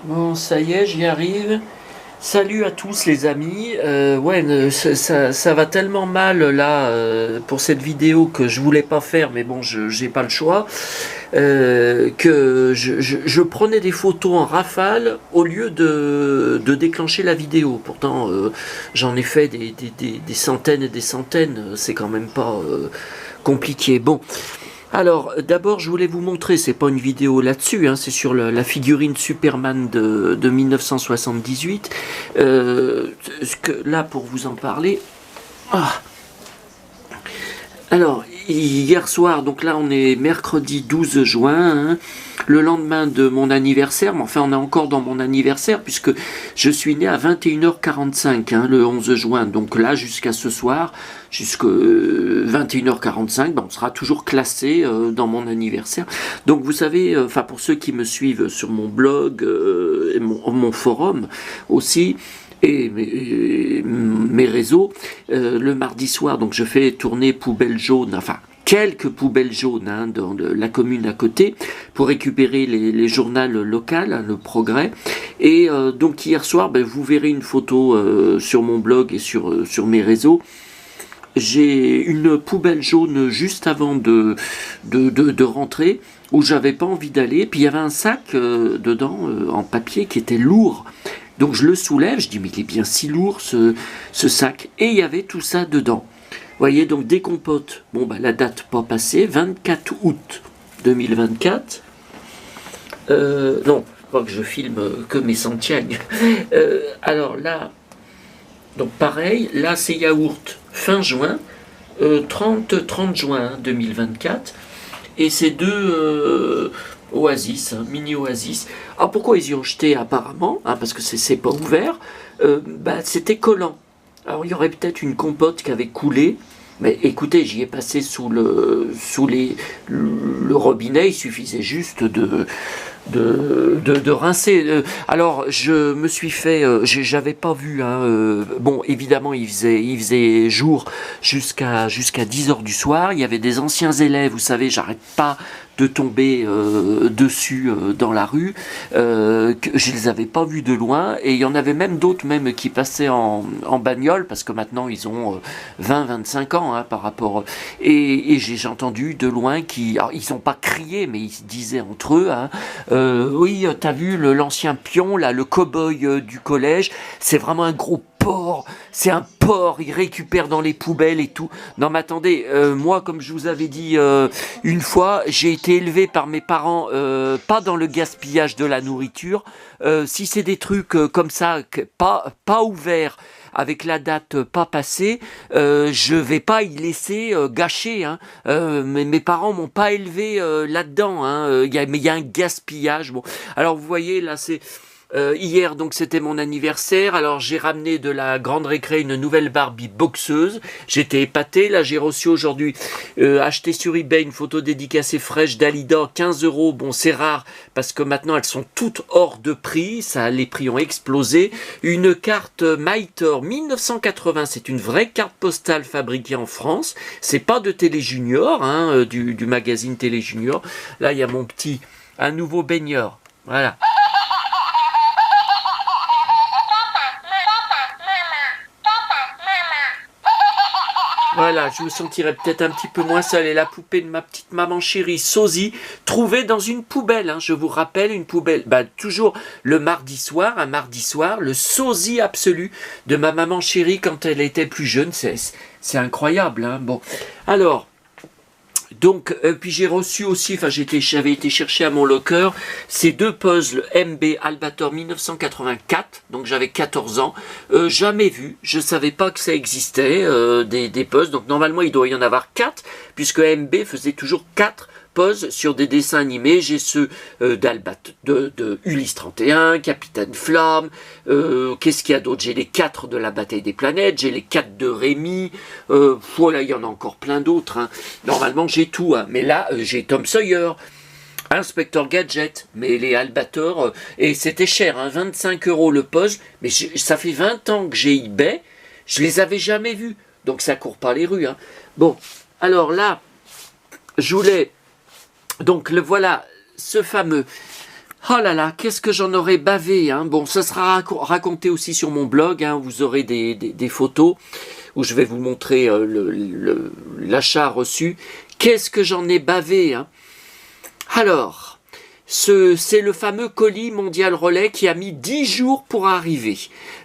Bon, ça y est, j'y arrive. Salut à tous les amis. Ouais, ça va tellement mal là pour cette vidéo que je voulais pas faire, mais bon, j'ai pas le choix. Que je prenais des photos en rafale au lieu de déclencher la vidéo. Pourtant, j'en ai fait des centaines et des centaines. C'est quand même pas compliqué. Bon, alors, d'abord, je voulais vous montrer, c'est pas une vidéo là-dessus, hein, c'est sur la figurine Superman de 1978. Là, pour vous en parler. Ah, alors, hier soir, donc là, on est mercredi 12 juin, hein, le lendemain de mon anniversaire, mais enfin, on est encore dans mon anniversaire, puisque je suis né à 21h45, hein, le 11 juin. Donc là, jusqu'à ce soir, jusqu'à 21h45, ben, on sera toujours classé dans mon anniversaire. Donc vous savez, enfin pour ceux qui me suivent sur mon blog et mon forum aussi, et mes réseaux, le mardi soir, donc je fais tourner poubelle jaune, enfin quelques poubelles jaunes hein, dans la commune à côté pour récupérer les journaux locaux, hein, le Progrès. Et donc hier soir, ben, vous verrez une photo sur mon blog et sur mes réseaux. J'ai une poubelle jaune juste avant de rentrer où j'avais pas envie d'aller. Puis il y avait un sac dedans en papier qui était lourd. Donc je le soulève, je dis mais il est bien si lourd ce sac. Et il y avait tout ça dedans. Vous voyez, donc décompote. Bon, bah, la date pas passée, 24 août 2024. Non, pas que je filme que mes Santiago. Alors là, donc pareil, là c'est yaourt fin juin, 30 juin 2024. Et ces deux Oasis, hein, mini Oasis. Alors pourquoi ils y ont jeté apparemment hein, parce que c'est pas ouvert. Bah, c'était collant. Alors il y aurait peut-être une compote qui avait coulé. Mais écoutez, j'y ai passé le robinet, il suffisait juste de rincer. Alors, je me suis fait, j'avais pas vu, hein, bon, évidemment, il faisait jour jusqu'à 10 heures du soir. Il y avait des anciens élèves, vous savez, j'arrête pas de tomber dessus dans la rue, que je les avais pas vus de loin, et il y en avait même d'autres même qui passaient en bagnole, parce que maintenant ils ont 20-25 ans hein, par rapport... Et j'ai entendu de loin qui... Alors, ils n'ont pas crié, mais ils disaient entre eux, hein, oui, t'as vu l'ancien pion, là, le cow-boy du collège, c'est vraiment un gros porc, c'est un porc, il récupère dans les poubelles et tout. Non mais attendez, moi comme je vous avais dit une fois, j'ai été élevé par mes parents, pas dans le gaspillage de la nourriture. Si c'est des trucs comme ça, pas ouverts, avec la date pas passée, je vais pas y laisser gâcher. Hein. Mes parents m'ont pas élevé là-dedans. Hein. Mais il y a un gaspillage. Bon, alors vous voyez là, c'est hier, donc c'était mon anniversaire. Alors j'ai ramené de la grande récré une nouvelle Barbie boxeuse. J'étais épaté. Là j'ai reçu aujourd'hui, acheté sur eBay une photo dédicacée fraîche d'Alida, 15 euros. Bon c'est rare parce que maintenant elles sont toutes hors de prix. Ça, les prix ont explosé. Une carte Mitre 1980. C'est une vraie carte postale fabriquée en France. C'est pas de Télé Junior, hein, du magazine Télé Junior. Là il y a mon petit, un nouveau baigneur. Voilà. Voilà, je me sentirais peut-être un petit peu moins seul. Et la poupée de ma petite maman chérie, Sosie, trouvée dans une poubelle. Hein, je vous rappelle, une poubelle. Bah, toujours le mardi soir, un mardi soir, le sosie absolu de ma maman chérie quand elle était plus jeune. C'est incroyable. Hein, bon, alors. Donc, puis j'ai reçu aussi, enfin j'avais été chercher à mon locker ces deux puzzles MB Albator 1984, donc j'avais 14 ans, jamais vu, je savais pas que ça existait, des puzzles, donc normalement il doit y en avoir 4, puisque MB faisait toujours 4 pose sur des dessins animés. J'ai ceux de Ulysse 31, Capitaine Flamme, qu'est-ce qu'il y a d'autre? J'ai les 4 de la bataille des planètes, j'ai les 4 de Rémi, voilà, il y en a encore plein d'autres. Hein. Normalement j'ai tout, hein. Mais là j'ai Tom Sawyer, Inspecteur Gadget, mais les Albator, et c'était cher, hein, 25 euros le poste, mais ça fait 20 ans que j'ai eBay, je les avais jamais vus, donc ça court pas les rues. Hein. Bon, alors là, je voulais... Donc le voilà, ce fameux Oh là là, qu'est-ce que j'en aurais bavé, hein. Bon, ça sera raconté aussi sur mon blog, hein. Vous aurez des photos où je vais vous montrer l'achat reçu. Qu'est-ce que j'en ai bavé, hein. Alors, c'est le fameux colis Mondial Relais qui a mis 10 jours pour arriver.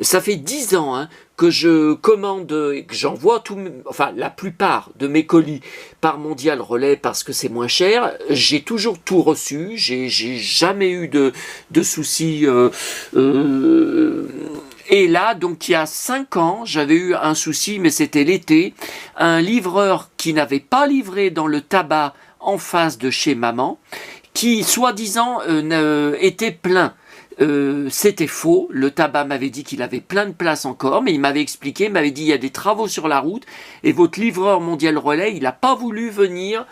Ça fait 10 ans, hein, que je commande et que j'envoie la plupart de mes colis par Mondial Relais parce que c'est moins cher. J'ai toujours tout reçu, j'ai jamais eu de soucis. Et là, donc il y a 5 ans, j'avais eu un souci, mais c'était l'été. Un livreur qui n'avait pas livré dans le tabac en face de chez maman, qui, soi-disant, était plein. C'était faux, le tabac m'avait dit qu'il avait plein de place encore, mais il m'avait expliqué, il m'avait dit il y a des travaux sur la route, et votre livreur Mondial Relais, il n'a pas voulu venir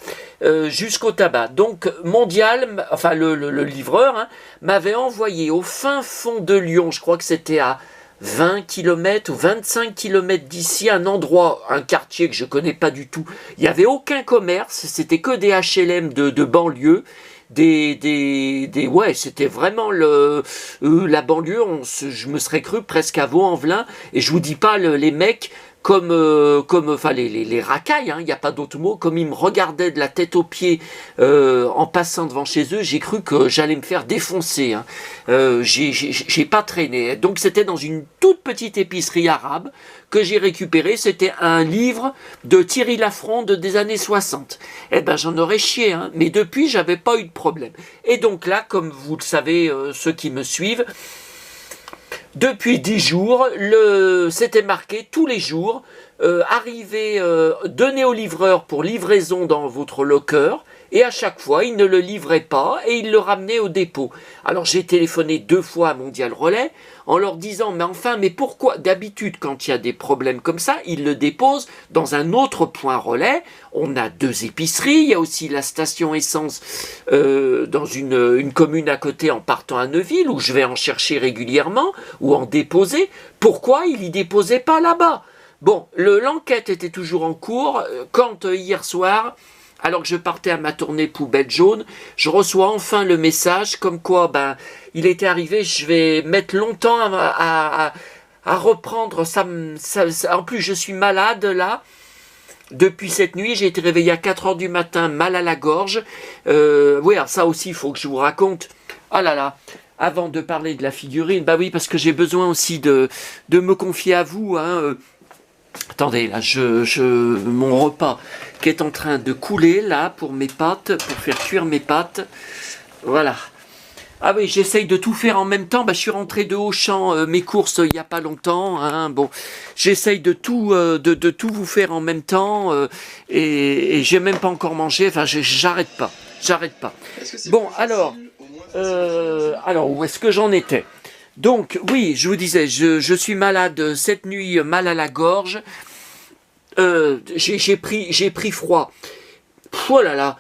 jusqu'au tabac. Donc Mondial, enfin le livreur, hein, m'avait envoyé au fin fond de Lyon, je crois que c'était à 20 km ou 25 km d'ici, un endroit, un quartier que je connais pas du tout. Il n'y avait aucun commerce, c'était que des HLM de banlieue. Ouais, c'était vraiment la banlieue. Je me serais cru presque à Vaux-en-Velin, et je vous dis pas les mecs comme enfin les racailles, hein, il n'y a pas d'autre mot, comme ils me regardaient de la tête aux pieds en passant devant chez eux, j'ai cru que j'allais me faire défoncer, hein. J'ai pas traîné. Donc c'était dans une toute petite épicerie arabe que j'ai récupéré. C'était un livre de Thierry Lafronde des années 60. Eh ben j'en aurais chié, hein, mais depuis j'avais pas eu de problème. Et donc là, comme vous le savez, ceux qui me suivent, depuis 10 jours, c'était marqué tous les jours, arrivez, donnez au livreur pour livraison dans votre locker, et à chaque fois, il ne le livrait pas et il le ramenait au dépôt. Alors j'ai téléphoné 2 fois à Mondial Relais en leur disant mais pourquoi d'habitude quand il y a des problèmes comme ça, ils le déposent dans un autre point relais. On a 2 épiceries, il y a aussi la station essence dans une commune à côté en partant à Neuville où je vais en chercher régulièrement ou en déposer. Pourquoi ils y déposaient pas là-bas? Bon, l'enquête était toujours en cours quand hier soir, alors que je partais à ma tournée poubelle jaune, je reçois enfin le message comme quoi il était arrivé, je vais mettre longtemps à reprendre ça. En plus, je suis malade là. Depuis cette nuit, j'ai été réveillé à 4 heures du matin, mal à la gorge. Oui, alors ça aussi, il faut que je vous raconte. Ah là là, avant de parler de la figurine, oui, parce que j'ai besoin aussi de me confier à vous, hein. Attendez, là, mon repas qui est en train de couler, là, pour mes pâtes, pour faire cuire mes pâtes. Voilà. Ah oui, j'essaye de tout faire en même temps. Je suis rentré de Auchan, mes courses, il n'y a pas longtemps, hein. Bon, j'essaye de tout vous faire en même temps, et j'ai même pas encore mangé. Enfin, j'arrête pas. Bon, alors, où est-ce que j'en étais? Donc, oui, je vous disais, je suis malade cette nuit, mal à la gorge. J'ai pris froid. Oh là là,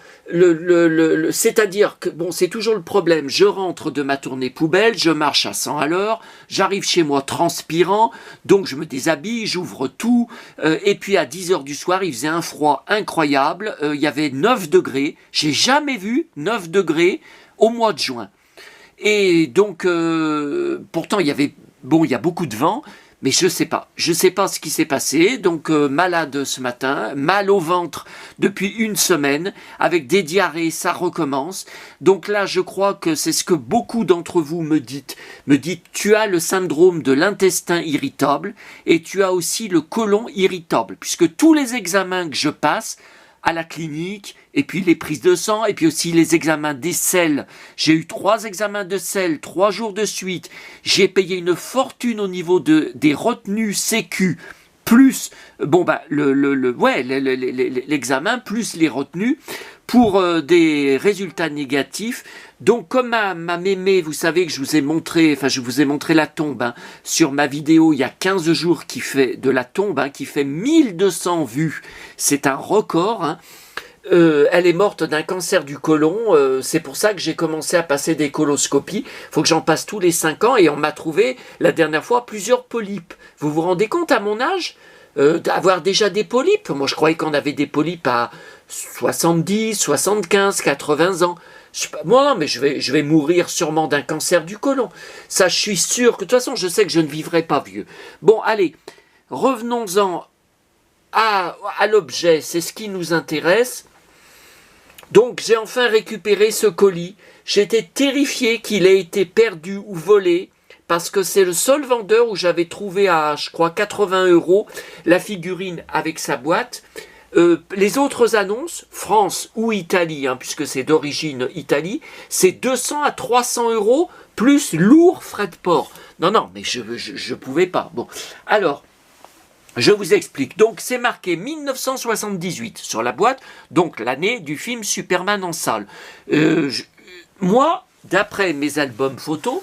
c'est-à-dire que, bon, c'est toujours le problème. Je rentre de ma tournée poubelle, je marche à 100 à l'heure, j'arrive chez moi transpirant, donc je me déshabille, j'ouvre tout, et puis à 10 heures du soir, il faisait un froid incroyable, il y avait 9 degrés. J'ai jamais vu 9 degrés au mois de juin. Et donc, pourtant, il y a beaucoup de vent, mais je sais pas ce qui s'est passé. Donc, malade ce matin, mal au ventre depuis 1 semaine, avec des diarrhées, ça recommence. Donc là, je crois que c'est ce que beaucoup d'entre vous me dites. Tu as le syndrome de l'intestin irritable et tu as aussi le côlon irritable, puisque tous les examens que je passe à la clinique, et puis les prises de sang, et puis aussi les examens des selles. J'ai eu 3 examens de selles, 3 jours de suite. J'ai payé une fortune au niveau des retenues sécu, plus l'examen, plus les retenues, pour des résultats négatifs. Donc comme ma mémé, vous savez que je vous ai montré la tombe, hein, sur ma vidéo il y a 15 jours qui fait de la tombe, hein, qui fait 1200 vues. C'est un record, hein. Elle est morte d'un cancer du côlon, c'est pour ça que j'ai commencé à passer des coloscopies. Il faut que j'en passe tous les 5 ans et on m'a trouvé la dernière fois plusieurs polypes. Vous vous rendez compte à mon âge d'avoir déjà des polypes? Moi je croyais qu'on avait des polypes à 70, 75, 80 ans. Moi, non, mais je vais mourir sûrement d'un cancer du côlon. Ça, je suis sûr que, de toute façon, je sais que je ne vivrai pas vieux. Bon, allez, revenons-en à l'objet, c'est ce qui nous intéresse. Donc, j'ai enfin récupéré ce colis. J'étais terrifié qu'il ait été perdu ou volé, parce que c'est le seul vendeur où j'avais trouvé à, je crois, 80 € la figurine avec sa boîte. Les autres annonces, France ou Italie, hein, puisque c'est d'origine Italie, c'est 200 à 300 € plus lourd frais de port. Non, mais je pouvais pas. Bon, alors, je vous explique. Donc, c'est marqué 1978 sur la boîte, donc l'année du film Superman en salle. Moi, d'après mes albums photos,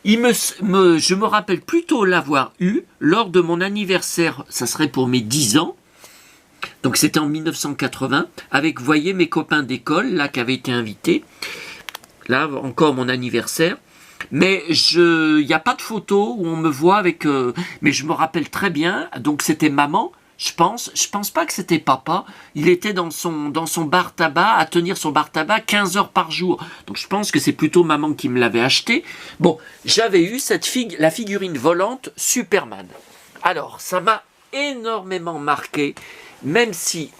je me rappelle plutôt l'avoir eu lors de mon anniversaire, ça serait pour mes 10 ans, donc c'était en 1980, avec, vous voyez, mes copains d'école, là, qui avaient été invités, là, encore mon anniversaire, mais il n'y a pas de photo où on me voit avec, mais je me rappelle très bien, donc c'était maman, je pense pas que c'était papa, il était dans son bar tabac, à tenir son bar tabac 15 heures par jour, donc je pense que c'est plutôt maman qui me l'avait acheté. Bon, j'avais eu la figurine volante Superman. Alors, ça m'a énormément marqué, même si,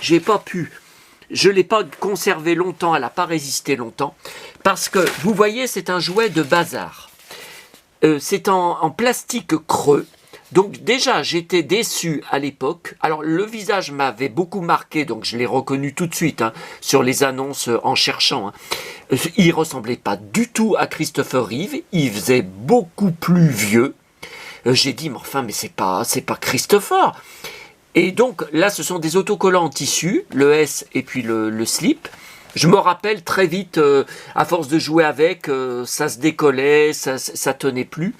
je ne l'ai pas conservé longtemps, elle n'a pas résisté longtemps, parce que, vous voyez, c'est un jouet de bazar. C'est en plastique creux. Donc déjà, j'étais déçu à l'époque. Alors, le visage m'avait beaucoup marqué, donc je l'ai reconnu tout de suite, hein, sur les annonces en cherchant. Hein. Il ressemblait pas du tout à Christopher Reeve. Il faisait beaucoup plus vieux. J'ai dit, mais enfin, mais c'est pas Christopher. Et donc, là, ce sont des autocollants en tissu, le S et puis le slip. Je me rappelle très vite, à force de jouer avec, ça se décollait, ça tenait plus.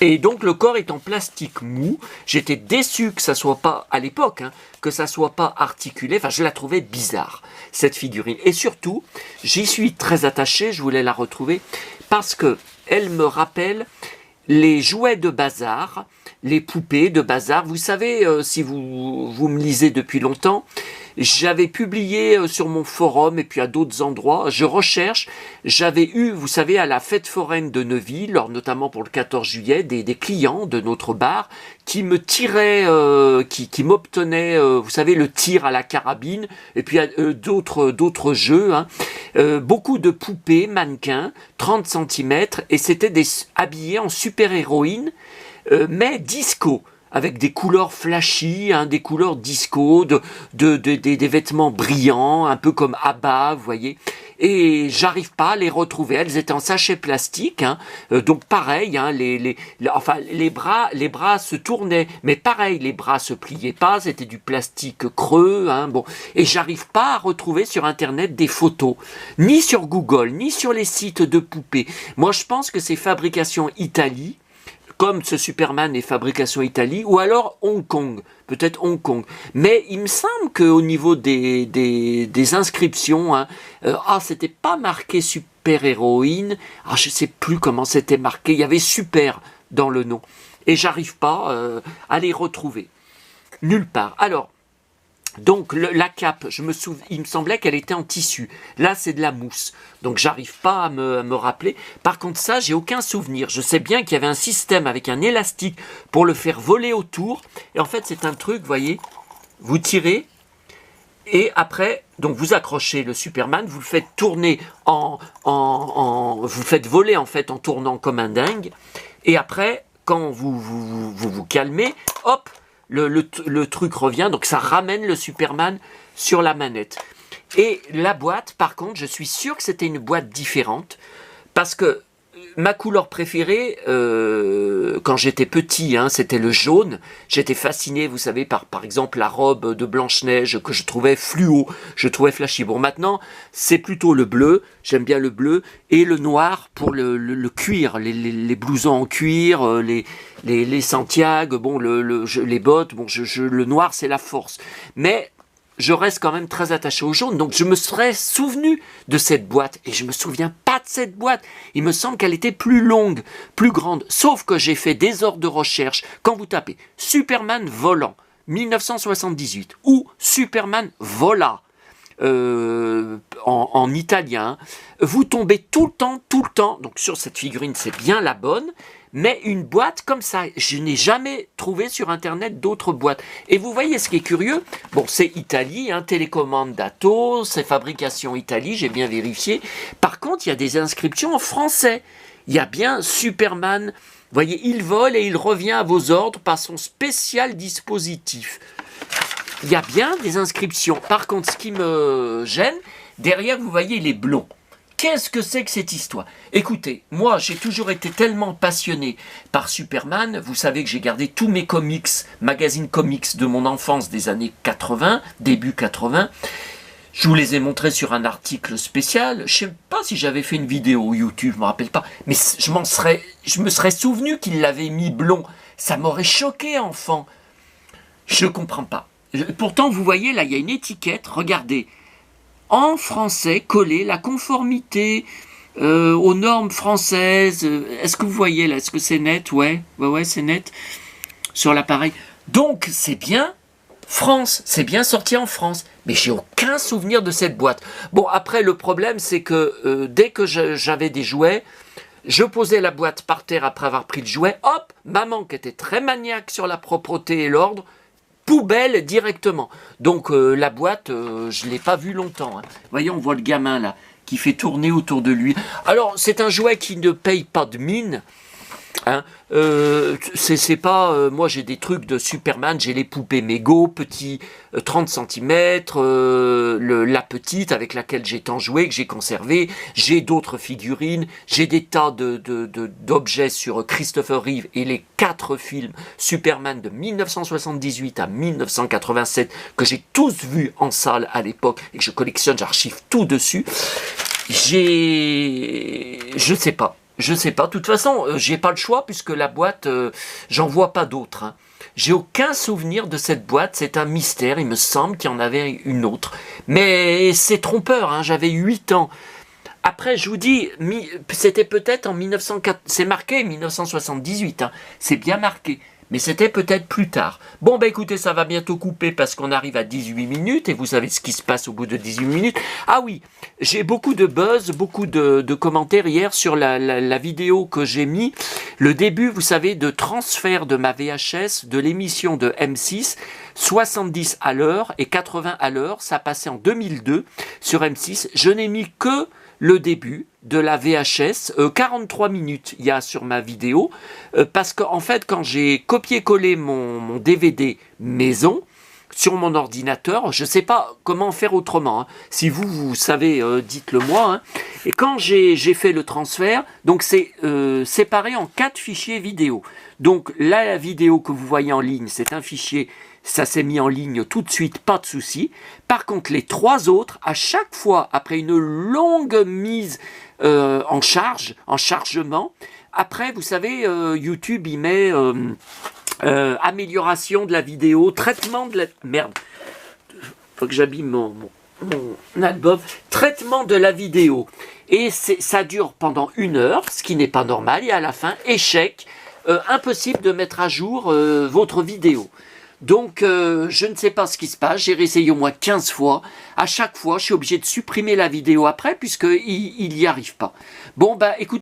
Et donc le corps est en plastique mou. J'étais déçu que ça soit pas, à l'époque, hein, que ça soit pas articulé. Enfin, je la trouvais bizarre, cette figurine. Et surtout, j'y suis très attaché, je voulais la retrouver, parce que elle me rappelle les jouets de bazar, les poupées de bazar. Vous savez, si vous me lisez depuis longtemps, j'avais publié sur mon forum et puis à d'autres endroits, je recherche, j'avais eu, vous savez, à la fête foraine de Neuville, notamment pour le 14 juillet, des clients de notre bar qui me tiraient, qui m'obtenaient, vous savez, le tir à la carabine, et puis d'autres jeux, hein. Beaucoup de poupées, mannequins, 30 cm, et c'était habillés en super-héroïne, mais disco, avec des couleurs flashy, hein, des couleurs disco, des vêtements brillants, un peu comme Abba, vous voyez. Et j'arrive pas à les retrouver. Elles étaient en sachet plastique, hein, donc pareil, hein, les bras se tournaient, mais pareil, les bras se pliaient pas, c'était du plastique creux, hein, bon. Et j'arrive pas à retrouver sur Internet des photos, ni sur Google, ni sur les sites de poupées. Moi, je pense que c'est fabrication Italie, comme ce Superman est fabrication Italie, ou alors Hong Kong, peut-être Hong Kong. Mais il me semble qu'au niveau des inscriptions, hein, c'était pas marqué super-héroïne, je sais plus comment c'était marqué, il y avait super dans le nom, et j'arrive pas à les retrouver, nulle part. Alors, donc la cape, il me semblait qu'elle était en tissu. Là, c'est de la mousse. Donc, j'arrive pas à me rappeler. Par contre, ça, j'ai aucun souvenir. Je sais bien qu'il y avait un système avec un élastique pour le faire voler autour. Et en fait, c'est un truc, vous voyez, vous tirez et après, donc vous accrochez le Superman, vous le faites tourner vous le faites voler en fait en tournant comme un dingue. Et après, quand vous calmez, hop, le truc revient, donc ça ramène le Superman sur la manette. Et la boîte, par contre, je suis sûr que c'était une boîte différente, parce que ma couleur préférée, quand j'étais petit, hein, c'était le jaune. J'étais fasciné, vous savez, par exemple, la robe de Blanche-Neige que je trouvais fluo, je trouvais flashy. Bon, maintenant, c'est plutôt le bleu, j'aime bien le bleu, et le noir pour le cuir, les blousons en cuir, les Santiago, bon, les bottes, bon, le noir, c'est la force. Mais je reste quand même très attaché au jaune, donc je me serais souvenu de cette boîte, et je me souviens pas de cette boîte. Il me semble qu'elle était plus longue, plus grande, sauf que j'ai fait des heures de recherche. Quand vous tapez Superman volant 1978 ou Superman vola en italien. Vous tombez tout le temps, donc sur cette figurine, c'est bien la bonne, mais une boîte comme ça, je n'ai jamais trouvé sur Internet d'autres boîtes. Et vous voyez ce qui est curieux, bon, c'est Italie, hein, télécommande Dato, c'est fabrication Italie, j'ai bien vérifié. Par contre, il y a des inscriptions en français. Il y a bien Superman, vous voyez, il vole et il revient à vos ordres par son spécial dispositif. Il y a bien des inscriptions. Par contre, ce qui me gêne, derrière, vous voyez, il est blond. Qu'est-ce que c'est que cette histoire? Écoutez, moi, j'ai toujours été tellement passionné par Superman. Vous savez que j'ai gardé tous mes comics, magazines comics de mon enfance des années 80, début 80. Je vous les ai montrés sur un article spécial. Je ne sais pas si j'avais fait une vidéo YouTube, je ne me rappelle pas. Mais je me serais souvenu qu'il l'avait mis blond. Ça m'aurait choqué, enfant. Je ne comprends pas. Pourtant, vous voyez, là, il y a une étiquette. Regardez. En français, collé, la conformité aux normes françaises. Est-ce que vous voyez là? Est-ce que c'est net? Ouais, c'est net sur l'appareil. Donc, c'est bien France, c'est bien sorti en France. Mais j'ai aucun souvenir de cette boîte. Bon, après, le problème, c'est que dès que j'avais des jouets, je posais la boîte par terre après avoir pris le jouet. Hop, maman, qui était très maniaque sur la propreté et l'ordre, poubelle directement. Donc la boîte, je ne l'ai pas vue longtemps. Hein. Voyez, on voit le gamin là, qui fait tourner autour de lui. Alors, c'est un jouet qui ne paye pas de mine. Hein. C'est pas... moi, j'ai des trucs de Superman, j'ai les poupées Mego, petits 30 cm, la petite avec laquelle j'ai tant joué, que j'ai conservé. J'ai d'autres figurines, j'ai des tas d'objets sur Christopher Reeve et les 4 films Superman de 1978 à 1987 que j'ai tous vus en salle à l'époque et que je collectionne, j'archive tout dessus. Je sais pas. Je sais pas. De toute façon, j'ai pas le choix puisque la boîte, j'en vois pas d'autres. Hein. J'ai aucun souvenir de cette boîte. C'est un mystère. Il me semble qu'il y en avait une autre. Mais c'est trompeur. Hein. J'avais 8 ans. Après, je vous dis, c'était peut-être en 1904. C'est marqué 1978. Hein. C'est bien marqué. Mais c'était peut-être plus tard. Bon, bah écoutez, ça va bientôt couper parce qu'on arrive à 18 minutes et vous savez ce qui se passe au bout de 18 minutes. Ah oui, j'ai beaucoup de buzz, beaucoup de commentaires hier sur la vidéo que j'ai mis. Le début, vous savez, de transfert de ma VHS de l'émission de M6, 70 à l'heure et 80 à l'heure. Ça passait en 2002 sur M6. Je n'ai mis que le début de la VHS, 43 minutes il y a sur ma vidéo, parce qu'en fait quand j'ai copié-collé mon DVD maison sur mon ordinateur, je ne sais pas comment faire autrement, hein. Si vous savez, dites-le moi, hein. Et quand j'ai fait le transfert, donc c'est séparé en 4 fichiers vidéo. Donc là, la vidéo que vous voyez en ligne, c'est un fichier, ça s'est mis en ligne tout de suite, pas de souci. Par contre, les 3 autres, à chaque fois, après une longue mise en chargement, après, vous savez, YouTube, il met amélioration de la vidéo, traitement de la... Merde, faut que j'habille mon album, traitement de la vidéo. Et ça dure pendant 1 heure, ce qui n'est pas normal, et à la fin, échec, impossible de mettre à jour votre vidéo. Donc, je ne sais pas ce qui se passe. J'ai réessayé au moins 15 fois. À chaque fois, je suis obligé de supprimer la vidéo après, puisqu'il n'y arrive pas. Bon, bah, écoutez.